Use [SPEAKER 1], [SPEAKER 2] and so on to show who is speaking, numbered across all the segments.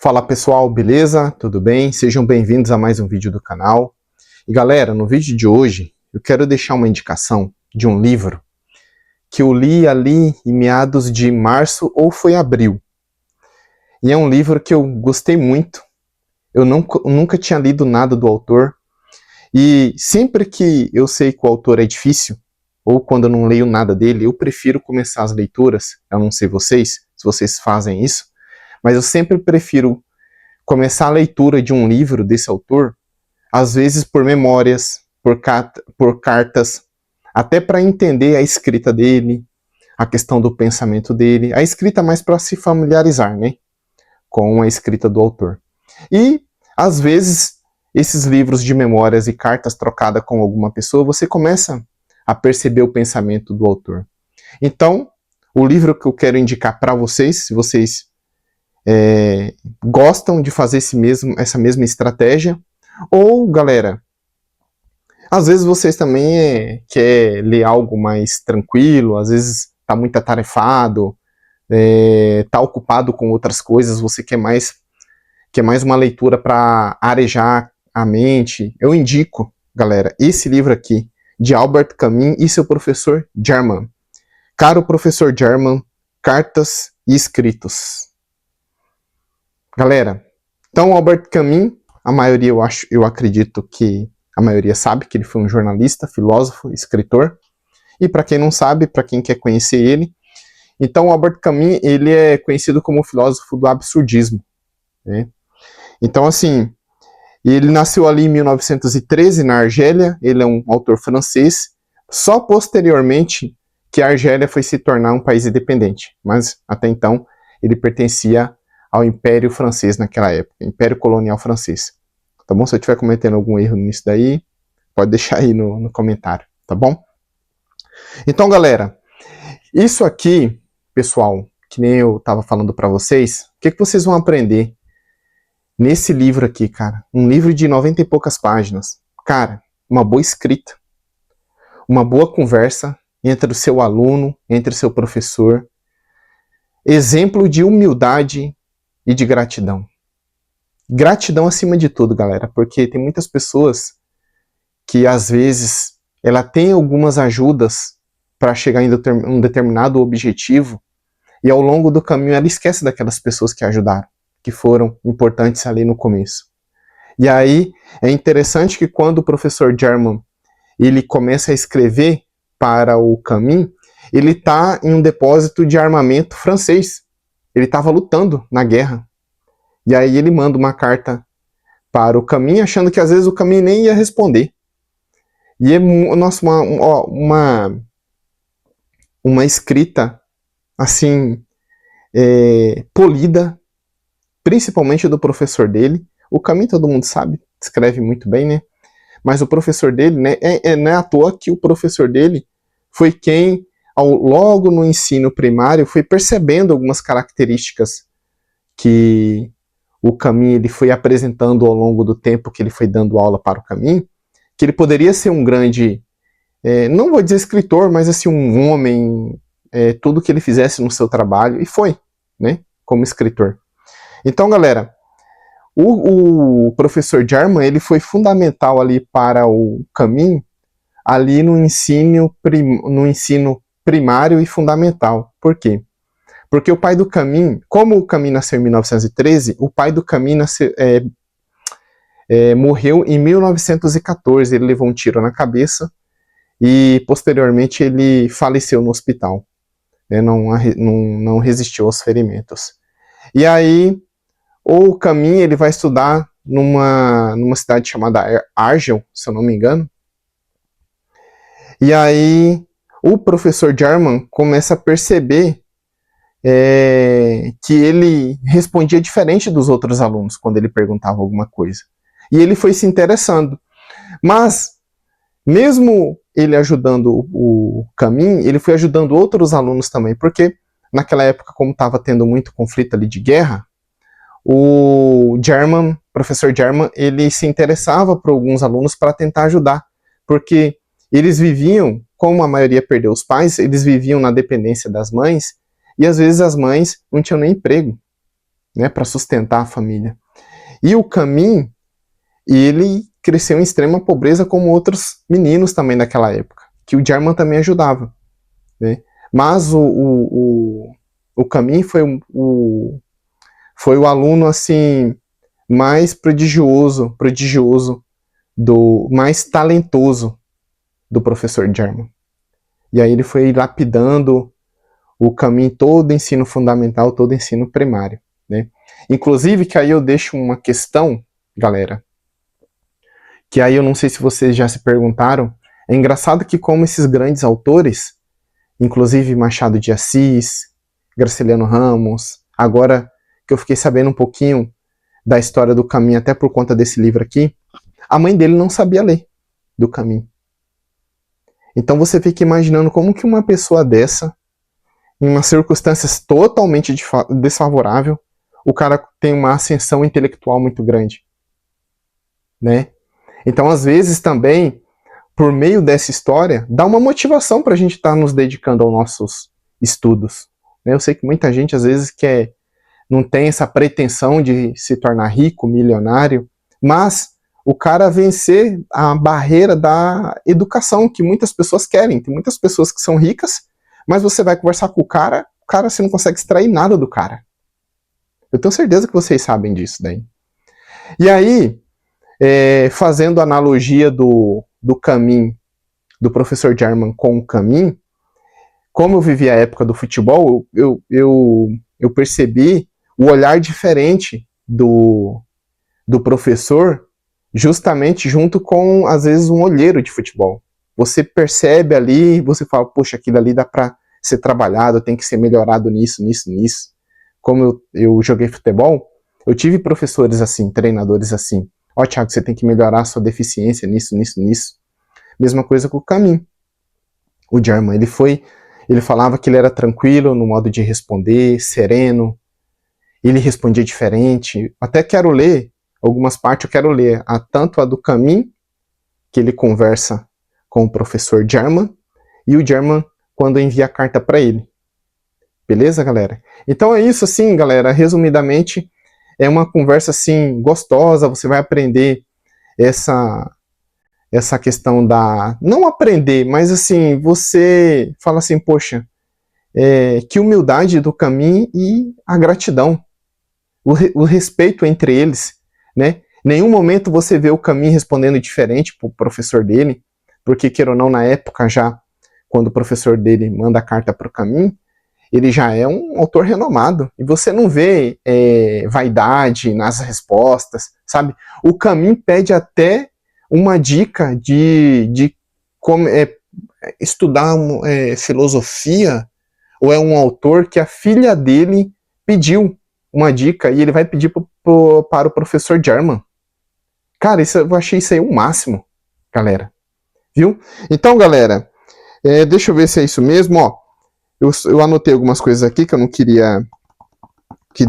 [SPEAKER 1] Fala pessoal, beleza? Tudo bem? Sejam bem-vindos a mais um vídeo do canal. E galera, no vídeo de hoje eu quero deixar uma indicação de um livro que eu li ali em meados de março ou foi abril. E é um livro que eu gostei muito. Eu nunca tinha lido nada do autor. E sempre que eu sei que o autor é difícil, ou quando eu não leio nada dele, eu prefiro começar as leituras. Eu não sei vocês, se vocês fazem isso, mas eu sempre prefiro começar a leitura de um livro desse autor, às vezes por memórias, por cartas, até para entender a escrita dele, a questão do pensamento dele, a escrita mais para se familiarizar, né, com a escrita do autor. E, às vezes, esses livros de memórias e cartas trocadas com alguma pessoa, você começa a perceber o pensamento do autor. Então, o livro que eu quero indicar para vocês, se vocês gostam de fazer essa mesma estratégia, ou, galera, às vezes vocês também querem ler algo mais tranquilo, às vezes está muito atarefado, está ocupado com outras coisas, você quer mais uma leitura para arejar a mente. Eu indico, galera, esse livro aqui, de Albert Camus e seu professor German. Caro professor German, Cartas e Escritos. Galera, então Albert Camus, a maioria eu acredito que a maioria sabe que ele foi um jornalista, filósofo, escritor. E para quem não sabe, para quem quer conhecer ele, então Albert Camus, ele é conhecido como o filósofo do absurdismo, né? Então assim, ele nasceu ali em 1913 na Argélia, ele é um autor francês, só posteriormente que a Argélia foi se tornar um país independente, mas até então ele pertencia ao Império Francês naquela época, Império Colonial Francês. Tá bom? Se eu estiver cometendo algum erro nisso daí, pode deixar aí no comentário, tá bom? Então, galera, isso aqui, pessoal, que nem eu estava falando para vocês, o que vocês vão aprender nesse livro aqui, cara? Um livro de 90 e poucas páginas. Cara, uma boa escrita, uma boa conversa entre o seu aluno, entre o seu professor, exemplo de humildade e de gratidão. Gratidão acima de tudo, galera, porque tem muitas pessoas que às vezes ela tem algumas ajudas para chegar em um determinado objetivo e ao longo do caminho ela esquece daquelas pessoas que ajudaram, que foram importantes ali no começo. E aí é interessante que quando o professor German ele começa a escrever para o Camus, ele está em um depósito de armamento francês. Ele estava lutando na guerra. E aí ele manda uma carta para o Camus, achando que às vezes o Camus nem ia responder. E é, nossa, uma escrita, assim, polida, principalmente do professor dele. O Camus todo mundo sabe, escreve muito bem, né? Mas o professor dele, né, não é à toa que o professor dele foi quem, logo no ensino primário, foi percebendo algumas características que o Camus ele foi apresentando ao longo do tempo que ele foi dando aula para o Camus, que ele poderia ser um grande, não vou dizer escritor, mas assim, um homem, tudo que ele fizesse no seu trabalho, e foi, né, como escritor. Então, galera, o professor German, ele foi fundamental ali para o Camus, ali no ensino primário e fundamental. Por quê? Porque o pai do Camus, como o Camus nasceu em 1913, o pai do Camus morreu em 1914, ele levou um tiro na cabeça e posteriormente ele faleceu no hospital, né, não resistiu aos ferimentos. E aí o Camus ele vai estudar numa cidade chamada Argel, se eu não me engano, e aí o professor German começa a perceber que ele respondia diferente dos outros alunos quando ele perguntava alguma coisa. E ele foi se interessando. Mas, mesmo ele ajudando o Camus, ele foi ajudando outros alunos também, porque naquela época, como estava tendo muito conflito ali de guerra, o professor German, ele se interessava por alguns alunos para tentar ajudar, porque eles viviam, como a maioria perdeu os pais, eles viviam na dependência das mães, e às vezes as mães não tinham nem emprego. né, para sustentar a família. E o Camus, ele cresceu em extrema pobreza como outros meninos também daquela época, que o German também ajudava, né? Mas o Camus foi o aluno assim mais prodigioso, mais talentoso do professor German. E aí ele foi lapidando o caminho todo ensino fundamental, todo ensino primário, né? Inclusive, que aí eu deixo uma questão, galera, que aí eu não sei se vocês já se perguntaram, é engraçado que como esses grandes autores, inclusive Machado de Assis, Graciliano Ramos, agora que eu fiquei sabendo um pouquinho da história do Camus, até por conta desse livro aqui, a mãe dele não sabia ler do Camus. Então você fica imaginando como que uma pessoa dessa, em umas circunstâncias totalmente desfavorável, o cara tem uma ascensão intelectual muito grande, né? Então, às vezes também, por meio dessa história, dá uma motivação para a gente estar nos dedicando aos nossos estudos. Eu sei que muita gente, às vezes, não tem essa pretensão de se tornar rico, milionário, mas o cara vencer a barreira da educação que muitas pessoas querem. Tem muitas pessoas que são ricas, mas você vai conversar com o cara você não consegue extrair nada do cara. Eu tenho certeza que vocês sabem disso daí. E aí, fazendo analogia do Camus, do professor German com o Camus, como eu vivi a época do futebol, eu percebi o olhar diferente do professor, justamente junto com, às vezes, um olheiro de futebol. Você percebe ali, você fala, poxa, aquilo ali dá para ser trabalhado, tem que ser melhorado nisso. Como eu joguei futebol, eu tive professores assim, treinadores assim. Ó, Thiago, você tem que melhorar a sua deficiência nisso. Mesma coisa com o Camus. O German, ele falava que ele era tranquilo no modo de responder, sereno. Ele respondia diferente. Até quero ler, algumas partes eu quero ler. Tanto a do Camus, que ele conversa com o professor German, e o German quando envia a carta para ele. Beleza, galera? Então é isso, assim, galera. Resumidamente, é uma conversa, assim, gostosa. Você vai aprender essa questão da... Não aprender, mas, assim, você fala assim, poxa, que humildade do Camus e a gratidão. O respeito entre eles, né? Nenhum momento você vê o Camus respondendo diferente pro professor dele, porque, queira ou não, na época já, quando o professor dele manda a carta pro Camus, ele já é um autor renomado, e você não vê vaidade nas respostas, sabe? O Camus pede até uma dica de como estudar filosofia, ou é um autor que a filha dele pediu uma dica, e ele vai pedir para o professor German. Cara, eu achei isso aí o máximo, galera. Viu? Então, galera, deixa eu ver se é isso mesmo, ó. Eu anotei algumas coisas aqui que eu não queria que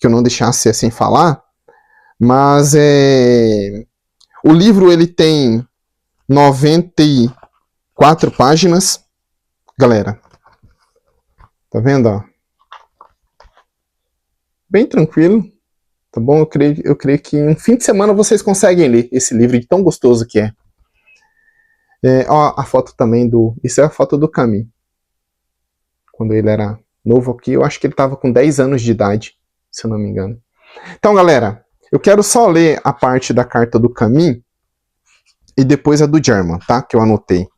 [SPEAKER 1] eu não deixasse sem falar, mas o livro ele tem 94 páginas, galera. Tá vendo, ó? Bem tranquilo, tá bom? Eu creio que em um fim de semana vocês conseguem ler esse livro de tão gostoso que é. Ó, a foto também isso é a foto do Camus. Quando ele era novo aqui, eu acho que ele estava com 10 anos de idade, se eu não me engano. Então, galera, eu quero só ler a parte da carta do Camus e depois a do German, tá? Que eu anotei.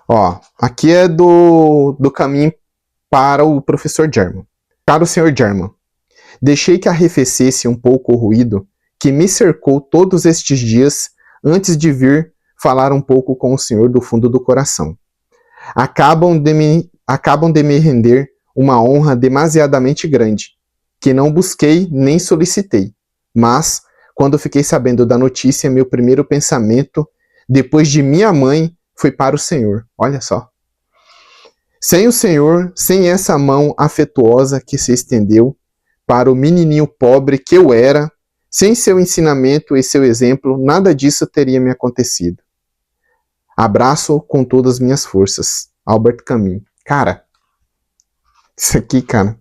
[SPEAKER 1] Ó, aqui é do Camus para o professor German. Caro senhor German, deixei que arrefecesse um pouco o ruído que me cercou todos estes dias antes de vir falar um pouco com o senhor do fundo do coração. Acabam de me render uma honra demasiadamente grande, que não busquei nem solicitei. Mas, quando fiquei sabendo da notícia, meu primeiro pensamento, depois de minha mãe, foi para o Senhor. Olha só. Sem o Senhor, sem essa mão afetuosa que se estendeu para o menininho pobre que eu era, sem seu ensinamento e seu exemplo, nada disso teria me acontecido. Abraço com todas as minhas forças. Albert Camus. Cara, Isso aqui, cara.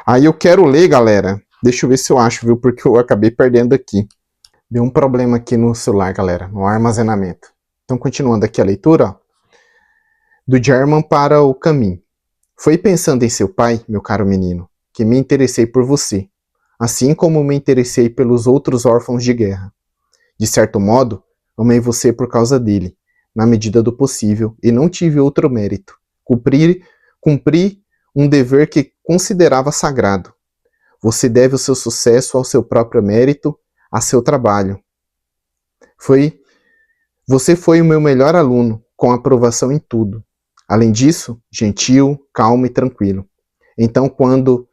[SPEAKER 1] Aí eu quero ler, galera. Deixa eu ver se eu acho, viu? Porque eu acabei perdendo aqui. Deu um problema aqui no celular, galera, no armazenamento. Então, continuando aqui a leitura, ó, do German para o Caminho. Foi pensando em seu pai, meu caro menino, que me interessei por você, assim como me interessei pelos outros órfãos de guerra. De certo modo, amei você por causa dele, na medida do possível, e não tive outro mérito. Cumpri um dever que considerava sagrado. Você deve o seu sucesso ao seu próprio mérito, a seu trabalho. Você foi o meu melhor aluno, com aprovação em tudo. Além disso, gentil, calmo e tranquilo. Então, quando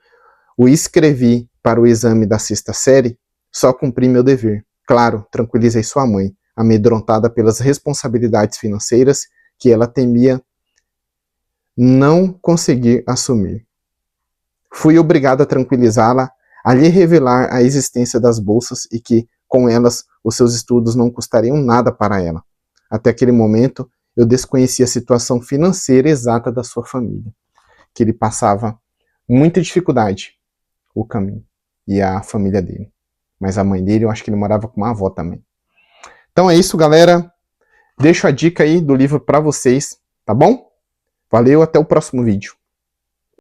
[SPEAKER 1] o escrevi para o exame da sexta série, só cumpri meu dever. Claro, tranquilizei sua mãe, amedrontada pelas responsabilidades financeiras que ela temia não conseguir assumir. Fui obrigado a tranquilizá-la, a lhe revelar a existência das bolsas e que, com elas, os seus estudos não custariam nada para ela. Até aquele momento, eu desconhecia a situação financeira exata da sua família, que ele passava muita dificuldade, o Caminho, e a família dele. Mas a mãe dele, eu acho que ele morava com uma avó também. Então é isso, galera. Deixo a dica aí do livro para vocês, tá bom? Valeu, até o próximo vídeo.